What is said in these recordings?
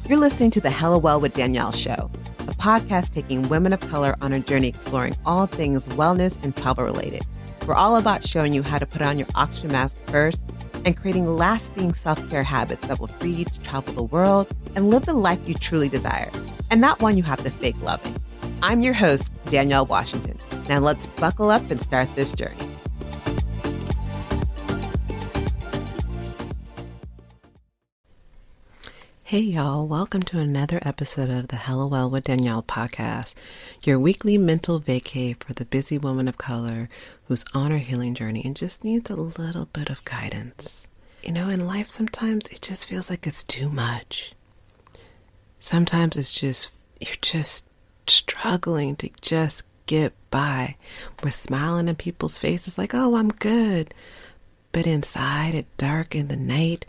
You're listening to the Hella Well with Danielle show, a podcast taking women of color on a journey exploring all things wellness and travel related. We're all about showing you how to put on your oxygen mask first and creating lasting self-care habits that will free you to travel the world and live the life you truly desire, and not one you have to fake loving. I'm your host, Danielle Washington. Now let's buckle up and start this journey. Hey y'all, welcome to another episode of the Hella Well with Danielle podcast, your weekly mental vacay for the busy woman of color who's on her healing journey and just needs a little bit of guidance. You know, in life sometimes it just feels like it's too much. Sometimes it's just, you're just struggling to just get by. We're smiling in people's faces like, oh, I'm good. But inside at dark in the night,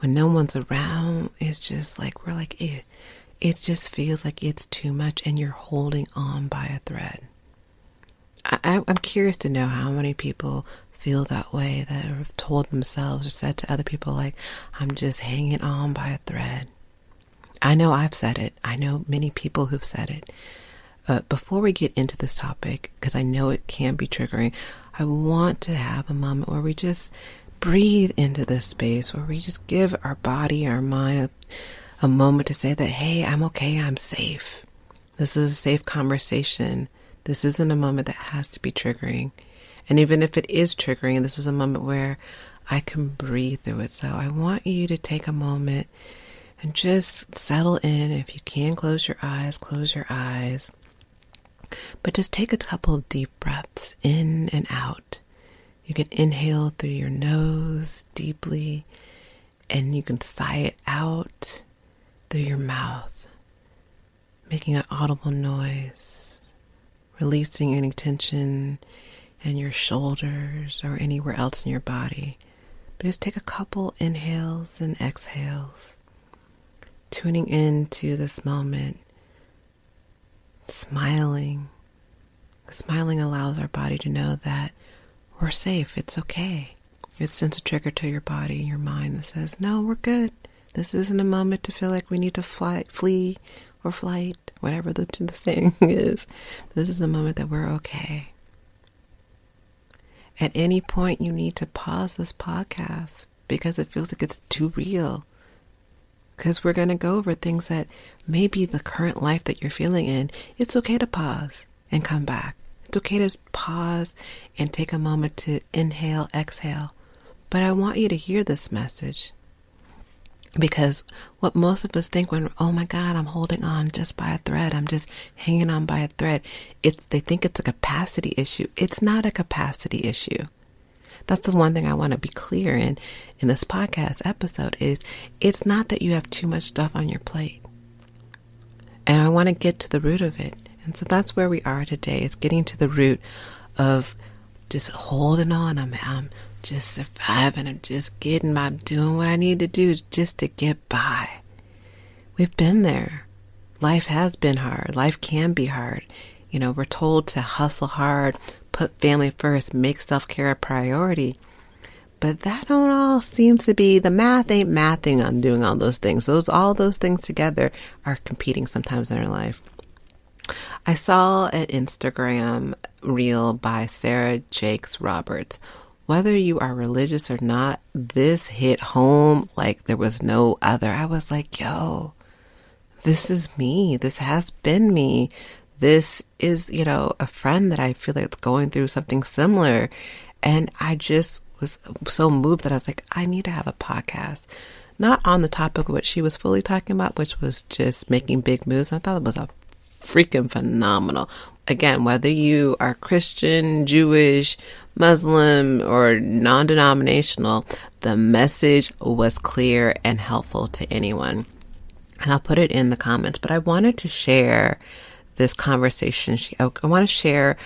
when no one's around, it's just like, we're like, it just feels like it's too much and you're holding on by a thread. I'm curious to know how many people feel that way, that have told themselves or said to other people, like, I'm just hanging on by a thread. I know I've said it. I know many people who've said it. Before we get into this topic, because I know it can be triggering, I want to have a moment where we just breathe into this space, where we just give our body, our mind a moment to say that, hey, I'm okay, I'm safe. This is a safe conversation. This isn't a moment that has to be triggering. And even if it is triggering, this is a moment where I can breathe through it. So I want you to take a moment and just settle in. If you can, close your eyes. But just take a couple of deep breaths in and out. You can inhale through your nose deeply, and you can sigh it out through your mouth, making an audible noise, releasing any tension in your shoulders or anywhere else in your body. But just take a couple inhales and exhales, tuning into this moment, smiling. Smiling allows our body to know that we're safe. It's okay. It sends a trigger to your body and your mind that says, no, we're good. This isn't a moment to feel like we need to flee or flight, whatever the saying is. This is a moment that we're okay. At any point, you need to pause this podcast because it feels like it's too real. Because we're going to go over things that maybe the current life that you're feeling in, it's okay to pause and come back. It's okay to pause and take a moment to inhale, exhale. But I want you to hear this message. Because what most of us think when, oh my God, I'm holding on just by a thread, I'm just hanging on by a thread, they think it's a capacity issue. It's not a capacity issue. That's the one thing I want to be clear in this podcast episode is it's not that you have too much stuff on your plate. And I want to get to the root of it. And so that's where we are today. It's getting to the root of just holding on. I'm just surviving. I'm doing what I need to do just to get by. We've been there. Life has been hard. Life can be hard. You know, we're told to hustle hard, put family first, make self-care a priority. But that don't all seems to be, the math ain't mathing on doing all those things. All those things together are competing sometimes in our life. I saw an Instagram reel by Sarah Jakes Roberts. Whether you are religious or not, this hit home like there was no other. I was like, yo, this is me. This has been me. This is, a friend that I feel like is going through something similar. And I just was so moved that I was like, I need to have a podcast. Not on the topic of what she was fully talking about, which was just making big moves. I thought it was a freaking phenomenal. Again, whether you are Christian, Jewish, Muslim, or non-denominational, the message was clear and helpful to anyone. And I'll put it in the comments, but I wanted to share this conversation. I want to share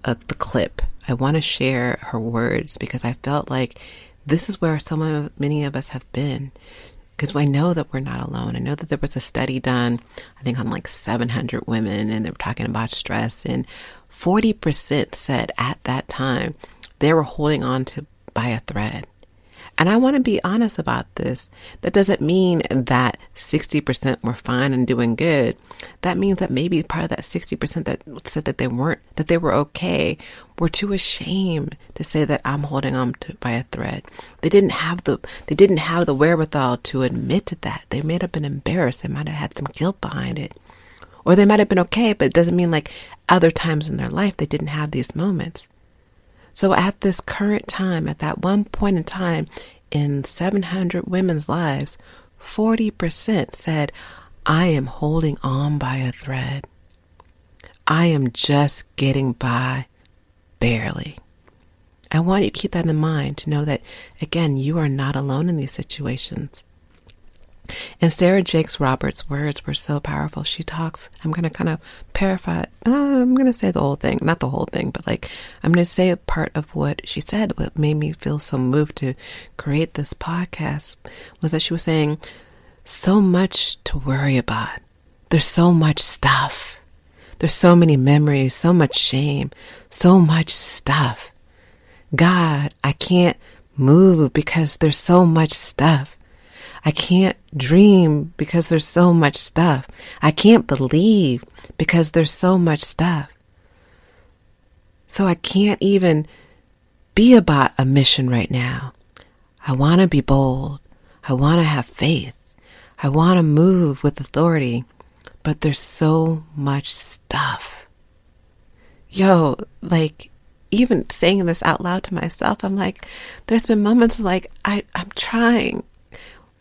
the clip. I want to share her words because I felt like this is where many of us have been. Because I know that we're not alone. I know that there was a study done, I think on like 700 women, and they were talking about stress, and 40% said at that time they were holding on to by a thread. And I want to be honest about this. That doesn't mean that 60% were fine and doing good. That means that maybe part of that 60% that said that they were okay, were too ashamed to say that I'm holding on to by a thread. They didn't have the wherewithal to admit to that. They may have been embarrassed. They might have had some guilt behind it. Or they might have been okay, but it doesn't mean like other times in their life they didn't have these moments. So at this current time, at that one point in time in 700 women's lives, 40% said, I am holding on by a thread. I am just getting by barely. I want you to keep that in mind, to know that, again, you are not alone in these situations. And Sarah Jakes Roberts' words were so powerful. She talks, I'm going to kind of paraphrase, I'm going to say the whole thing, not the whole thing, but like, I'm going to say a part of what she said. What made me feel so moved to create this podcast was that she was saying, so much to worry about. There's so much stuff. There's so many memories, so much shame, so much stuff. God, I can't move because there's so much stuff. I can't dream because there's so much stuff. I can't believe because there's so much stuff. So I can't even be about a mission right now. I want to be bold. I want to have faith. I want to move with authority. But there's so much stuff. Yo, like, even saying this out loud to myself, I'm like, there's been moments like I'm trying,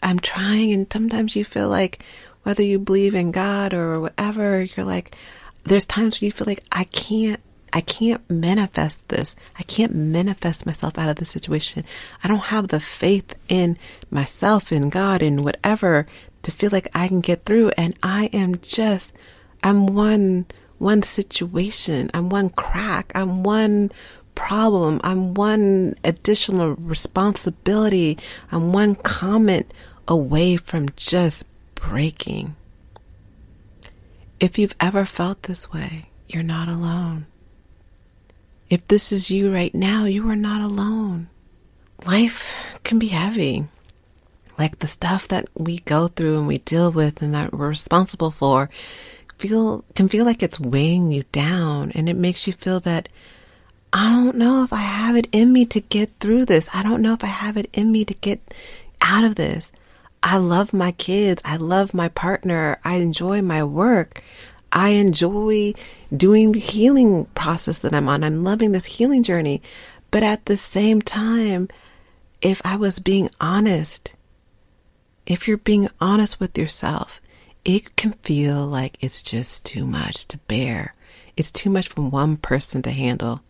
and sometimes you feel like, whether you believe in God or whatever, you're like, there's times where you feel like I can't manifest this. I can't manifest myself out of this situation. I don't have the faith in myself, in God, in whatever, to feel like I can get through. And I'm one situation. I'm one crack. I'm one problem. I'm one additional responsibility. I'm one comment away from just breaking. If you've ever felt this way, you're not alone. If this is you right now, you are not alone. Life can be heavy. Like the stuff that we go through and we deal with and that we're responsible for can feel like it's weighing you down, and it makes you feel that I don't know if I have it in me to get through this. I don't know if I have it in me to get out of this. I love my kids. I love my partner. I enjoy my work. I enjoy doing the healing process that I'm on. I'm loving this healing journey. But at the same time, if I was being honest, if you're being honest with yourself, it can feel like it's just too much to bear. It's too much for one person to handle.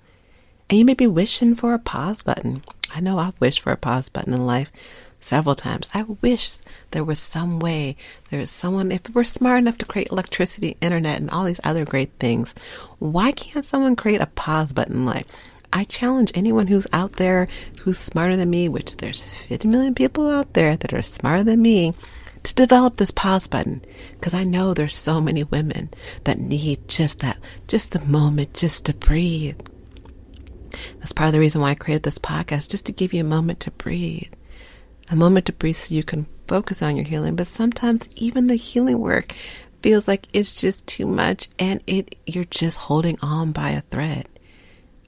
And you may be wishing for a pause button. I know I've wished for a pause button in life several times. I wish there was some way, there was someone, if we're smart enough to create electricity, internet, and all these other great things, why can't someone create a pause button in life? I challenge anyone who's out there who's smarter than me, which there's 50 million people out there that are smarter than me, to develop this pause button. Because I know there's so many women that need just a moment just to breathe. That's part of the reason why I created this podcast, just to give you a moment to breathe. A moment to breathe so you can focus on your healing. But sometimes even the healing work feels like it's just too much, and you're just holding on by a thread.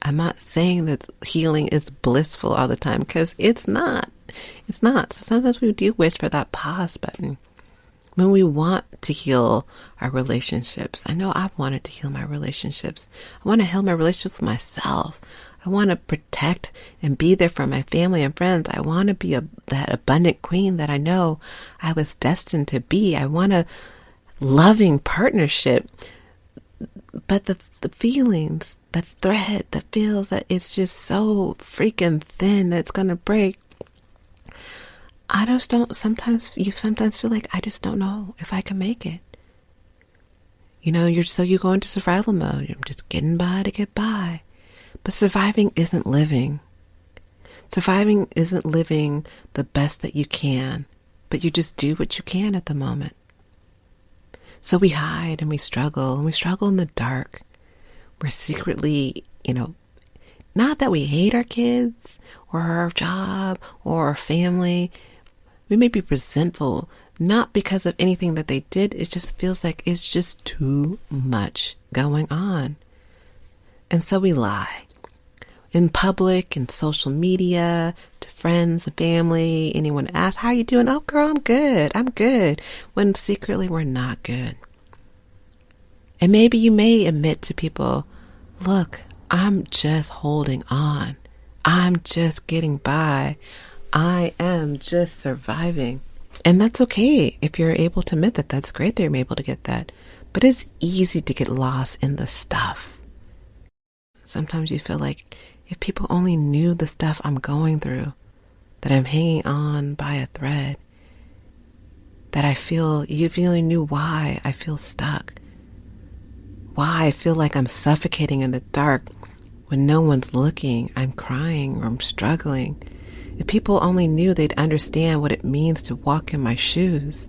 I'm not saying that healing is blissful all the time, because it's not. It's not. So sometimes we do wish for that pause button. When we want to heal our relationships. I know I've wanted to heal my relationships. I want to heal my relationships with myself. I want to protect and be there for my family and friends. I want to be that abundant queen that I know I was destined to be. I want a loving partnership. But the feelings, the thread that feels that it's just so freaking thin that it's going to break. I just don't, you sometimes feel like I just don't know if I can make it. You know, you go into survival mode. You're just getting by to get by. But surviving isn't living. Surviving isn't living the best that you can, but you just do what you can at the moment. So we hide and we struggle in the dark. We're secretly, Not that we hate our kids or our job or our family. We may be resentful, not because of anything that they did. It just feels like it's just too much going on. And so we lie. In public, in social media, to friends and family, anyone asks, how you doing? Oh, girl, I'm good. When secretly we're not good. And maybe you may admit to people, look, I'm just holding on. I'm just getting by. I am just surviving. And that's okay. If you're able to admit that, that's great that you're able to get that. But it's easy to get lost in the stuff. Sometimes you feel like if people only knew the stuff I'm going through, that I'm hanging on by a thread, that if you only knew why I feel stuck, why I feel like I'm suffocating in the dark when no one's looking, I'm crying or I'm struggling. If people only knew, they'd understand what it means to walk in my shoes,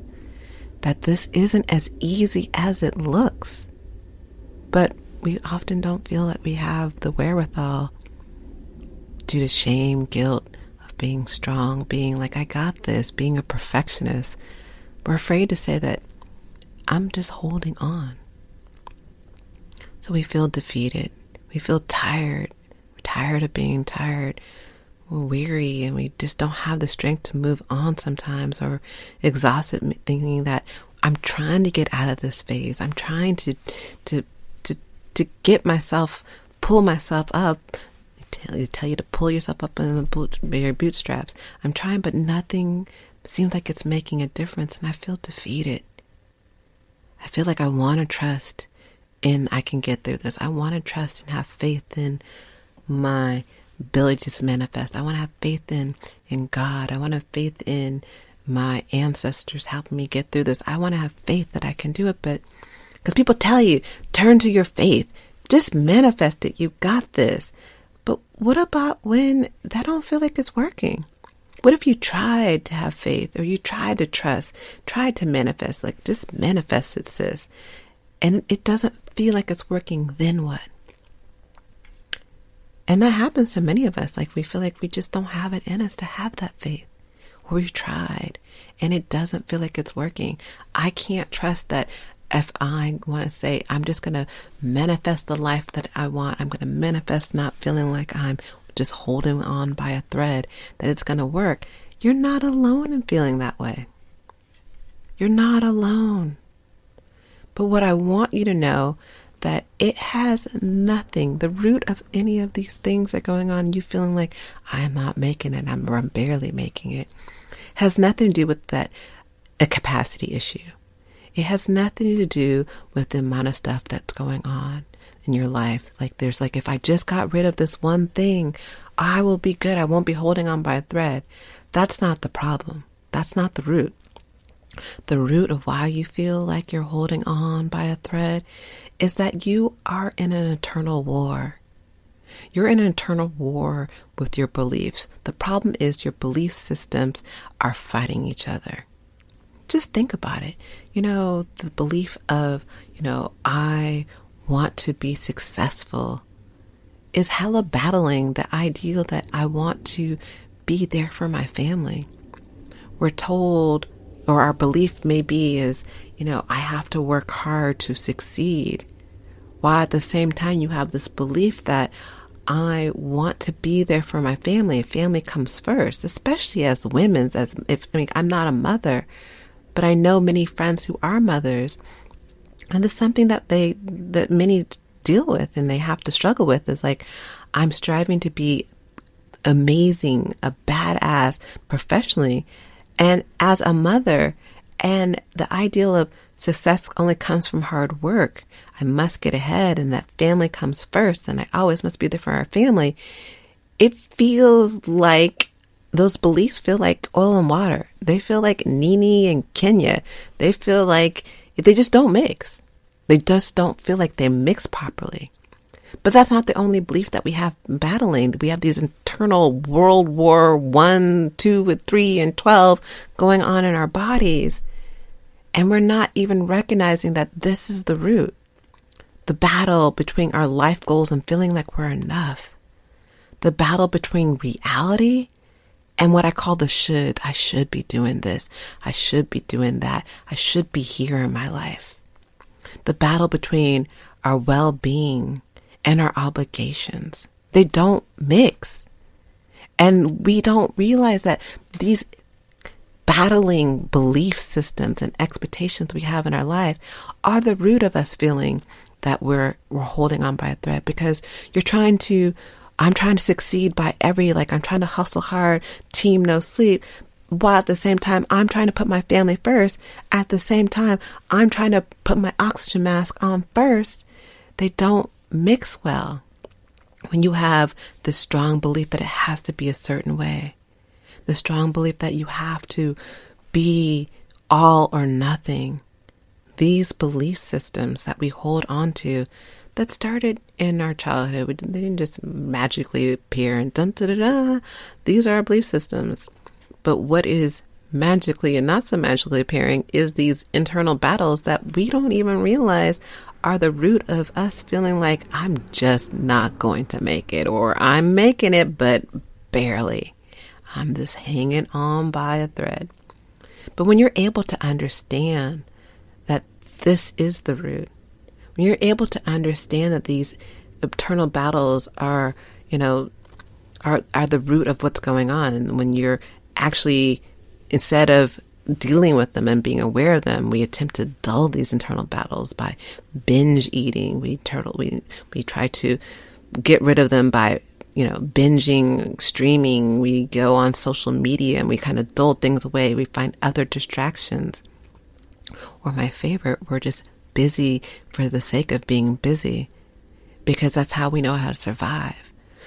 that this isn't as easy as it looks. But we often don't feel that we have the wherewithal due to shame, guilt of being strong, being like, I got this, being a perfectionist. We're afraid to say that I'm just holding on. So we feel defeated. We feel tired. We're tired of being tired. We're weary and we just don't have the strength to move on sometimes, or exhausted thinking that I'm trying to get out of this phase. I'm trying to get myself, pull myself up. Tell you to pull yourself up in your bootstraps. I'm trying, but nothing seems like it's making a difference, and I feel defeated. I feel like I want to trust in I can get through this. I want to trust and have faith in my ability to manifest. I want to have faith in God. I want to have faith in my ancestors helping me get through this. I want to have faith that I can do it, but because people tell you, turn to your faith. Just manifest it. You got this. But what about when that don't feel like it's working? What if you tried to have faith, or you tried to trust, tried to manifest, like just manifest it, sis, and it doesn't feel like it's working, then what? And that happens to many of us. Like we feel like we just don't have it in us to have that faith, or we've tried and it doesn't feel like it's working. I can't trust that if I want to say, I'm just going to manifest the life that I want, I'm going to manifest not feeling like I'm just holding on by a thread, that it's going to work. You're not alone in feeling that way. You're not alone. But what I want you to know, that it has nothing, the root of any of these things that are going on, you feeling like I'm not making it, I'm barely making it, has nothing to do with that, a capacity issue. It has nothing to do with the amount of stuff that's going on in your life. Like there's like, if I just got rid of this one thing, I will be good. I won't be holding on by a thread. That's not the problem. That's not the root. The root of why you feel like you're holding on by a thread is that you are in an eternal war. You're in an eternal war with your beliefs. The problem is your belief systems are fighting each other. Just think about it. The belief of, I want to be successful is hella battling the ideal that I want to be there for my family. We're told, or our belief maybe is, I have to work hard to succeed. While at the same time you have this belief that I want to be there for my family. Family comes first, especially as women. I'm not a mother, but I know many friends who are mothers, and it's something that many deal with and they have to struggle with, is like, I'm striving to be amazing, a badass professionally, and as a mother, and the ideal of success only comes from hard work. I must get ahead, and that family comes first, and I always must be there for our family. It feels like those beliefs feel like oil and water. They feel like Nini and Kenya. They feel like they just don't mix. They just don't feel like they mix properly. But that's not the only belief that we have battling. We have these internal World War I, II, 3, and 12 going on in our bodies. And we're not even recognizing that this is the root. The battle between our life goals and feeling like we're enough. The battle between reality and what I call the should. I should be doing this. I should be doing that. I should be here in my life. The battle between our well-being and our obligations. They don't mix. And we don't realize that these battling belief systems and expectations we have in our life are the root of us feeling that we're holding on by a thread, because I'm trying to succeed by I'm trying to hustle hard, team no sleep, while at the same time I'm trying to put my family first. At the same time, I'm trying to put my oxygen mask on first. They don't mix well when you have the strong belief that it has to be a certain way. The strong belief that you have to be all or nothing. These belief systems that we hold on to that started in our childhood, they didn't just magically appear and dun da da da. These are our belief systems. But what is magically and not so magically appearing is these internal battles that we don't even realize are the root of us feeling like I'm just not going to make it, or I'm making it, but barely. I'm just hanging on by a thread. But when you're able to understand that this is the root, when you're able to understand that these internal battles are the root of what's going on, and when you're actually, instead of dealing with them and being aware of them, we attempt to dull these internal battles by binge eating. We try to get rid of them by binging, streaming. We go on social media and we kind of dull things away. We find other distractions. Or my favorite, we're just busy for the sake of being busy, because that's how we know how to survive.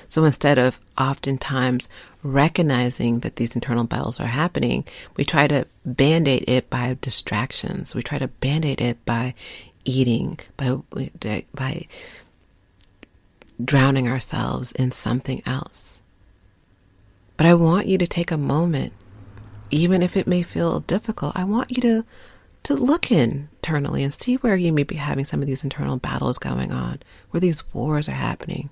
So instead of oftentimes recognizing that these internal battles are happening, we try to band-aid it by distractions. We try to band-aid it by eating, by drowning ourselves in something else. But I want you to take a moment, even if it may feel difficult. I want you to look internally and see where you may be having some of these internal battles going on, where these wars are happening.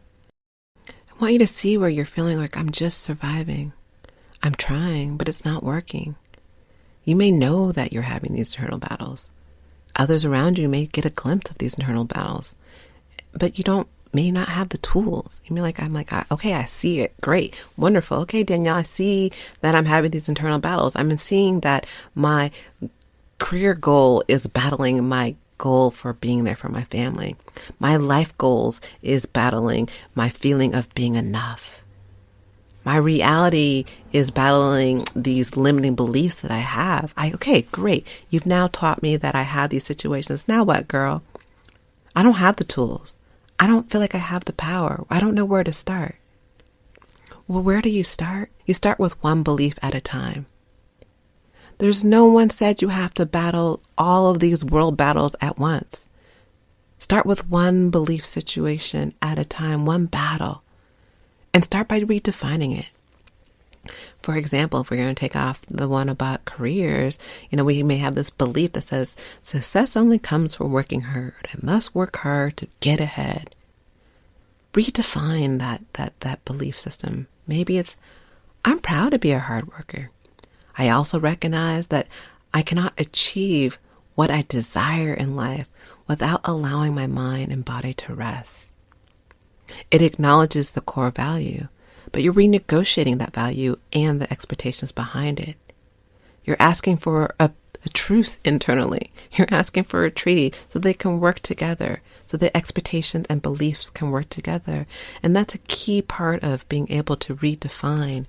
I want you to see where you're feeling like, I'm just surviving. I'm trying, but it's not working. You may know that you're having these internal battles. Others around you may get a glimpse of these internal battles, but you may not have the tools. You may okay, I see it. Great. Wonderful. Okay, Danielle, I see that I'm having these internal battles. I'm seeing that my career goal is battling my goal for being there for my family. My life goals is battling my feeling of being enough. My reality is battling these limiting beliefs that I have. Okay, great. You've now taught me that I have these situations. Now what, girl? I don't have the tools. I don't feel like I have the power. I don't know where to start. Well, where do you start? You start with one belief at a time. There's no one said you have to battle all of these world battles at once. Start with one belief situation at a time, one battle, and start by redefining it. For example, if we're going to take off the one about careers, we may have this belief that says success only comes from working hard. I must work hard to get ahead. Redefine that belief system. Maybe it's, I'm proud to be a hard worker. I also recognize that I cannot achieve what I desire in life without allowing my mind and body to rest. It acknowledges the core value, but you're renegotiating that value and the expectations behind it. You're asking for a truce internally. You're asking for a treaty so they can work together, so the expectations and beliefs can work together. And that's a key part of being able to redefine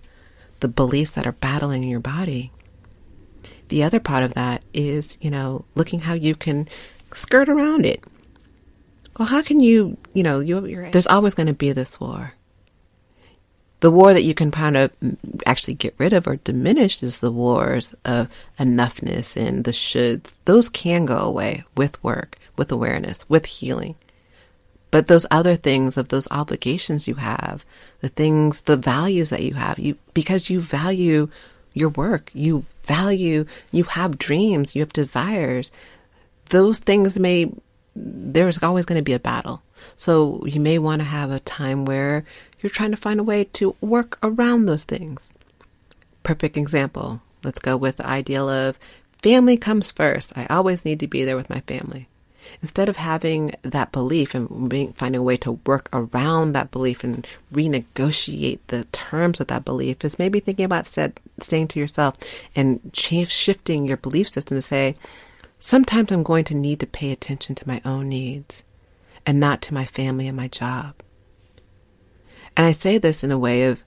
the beliefs that are battling in your body. The other part of that is, looking how you can skirt around it. Well, how can there's always going to be this war. The war that you can kind of actually get rid of or diminish is the wars of enoughness and the shoulds. Those can go away with work, with awareness, with healing. But those other things of those obligations you have, the values that you have, because you value your work, you have dreams, you have desires, those things there's always going to be a battle. So you may want to have a time where you're trying to find a way to work around those things. Perfect example. Let's go with the ideal of family comes first. I always need to be there with my family. Instead of having that belief and finding a way to work around that belief and renegotiate the terms of that belief, is maybe thinking about staying to yourself and shifting your belief system to say, sometimes I'm going to need to pay attention to my own needs and not to my family and my job. And I say this in a way of,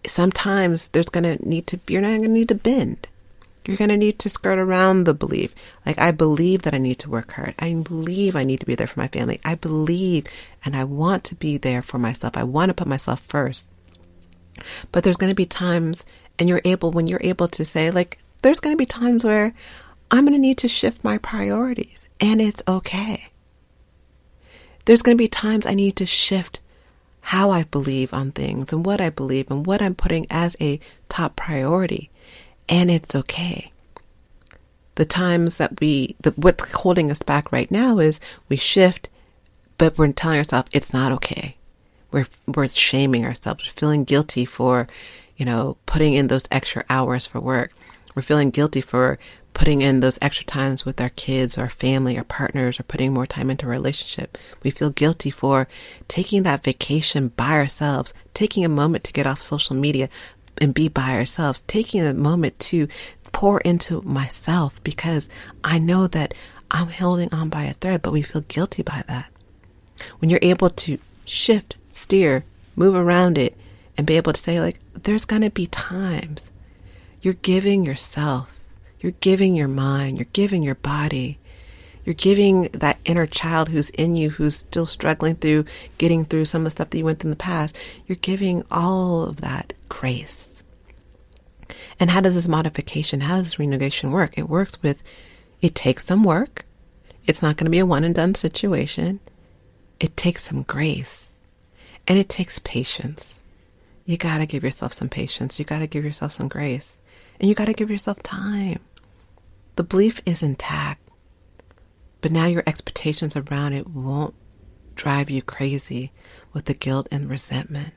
sometimes you're not going to need to bend. You're going to need to skirt around the belief. Like, I believe that I need to work hard. I believe I need to be there for my family. I believe and I want to be there for myself. I want to put myself first. But there's going to be times, and when you're able to say, like, there's going to be times where I'm going to need to shift my priorities, and it's okay. There's going to be times I need to shift how I believe on things and what I believe and what I'm putting as a top priority. And it's okay. The times that what's holding us back right now is we shift, but we're telling ourselves it's not okay. We're shaming ourselves. We're feeling guilty for, putting in those extra hours for work. We're feeling guilty for putting in those extra times with our kids, our family, our partners, or putting more time into a relationship. We feel guilty for taking that vacation by ourselves, taking a moment to get off social media and be by ourselves, taking a moment to pour into myself because I know that I'm holding on by a thread, but we feel guilty by that. When you're able to shift, steer, move around it, and be able to say, like, there's going to be times you're giving yourself, you're giving your mind, you're giving your body, you're giving that inner child who's in you, who's still struggling through getting through some of the stuff that you went through in the past. You're giving all of that grace. And how does this modification, how does this renegotiation work? It takes some work. It's not going to be a one and done situation. It takes some grace, and it takes patience. You got to give yourself some patience. You got to give yourself some grace, and you got to give yourself time. The belief is intact, but now your expectations around it won't drive you crazy with the guilt and resentment.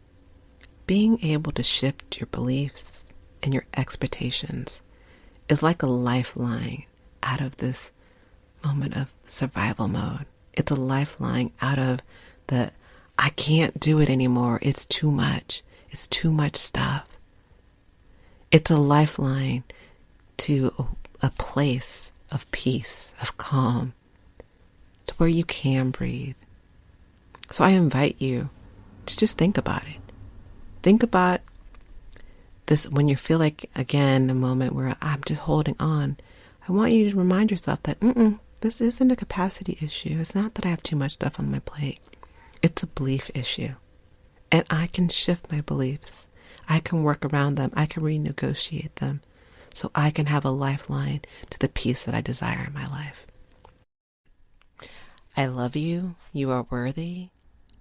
Being able to shift your beliefs and your expectations is like a lifeline out of this moment of survival mode. It's a lifeline out of the, I can't do it anymore. It's too much. It's too much stuff. It's a lifeline to a place of peace, of calm, to where you can breathe. So I invite you to just think about it. Think about this when you feel like, again, a moment where I'm just holding on. I want you to remind yourself that, this isn't a capacity issue. It's not that I have too much stuff on my plate. It's a belief issue. And I can shift my beliefs. I can work around them. I can renegotiate them so I can have a lifeline to the peace that I desire in my life. I love you. You are worthy.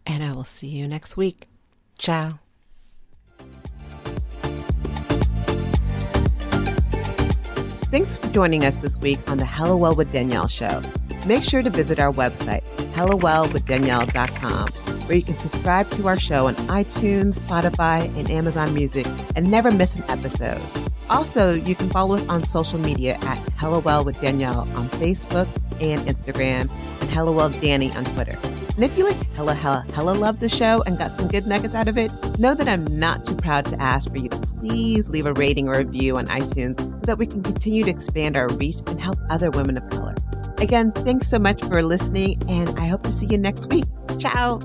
And I will see you next week. Ciao. Thanks for joining us this week on the Hello Well with Danielle show. Make sure to visit our website, hellowellwithdanielle.com, where you can subscribe to our show on iTunes, Spotify, and Amazon Music and never miss an episode. Also, you can follow us on social media at Hello Well with Danielle on Facebook and Instagram, and Hello Well Danny on Twitter. And if you like hella love the show and got some good nuggets out of it, know that I'm not too proud to ask for you to please leave a rating or review on iTunes so that we can continue to expand our reach and help other women of color. Again, thanks so much for listening, and I hope to see you next week. Ciao.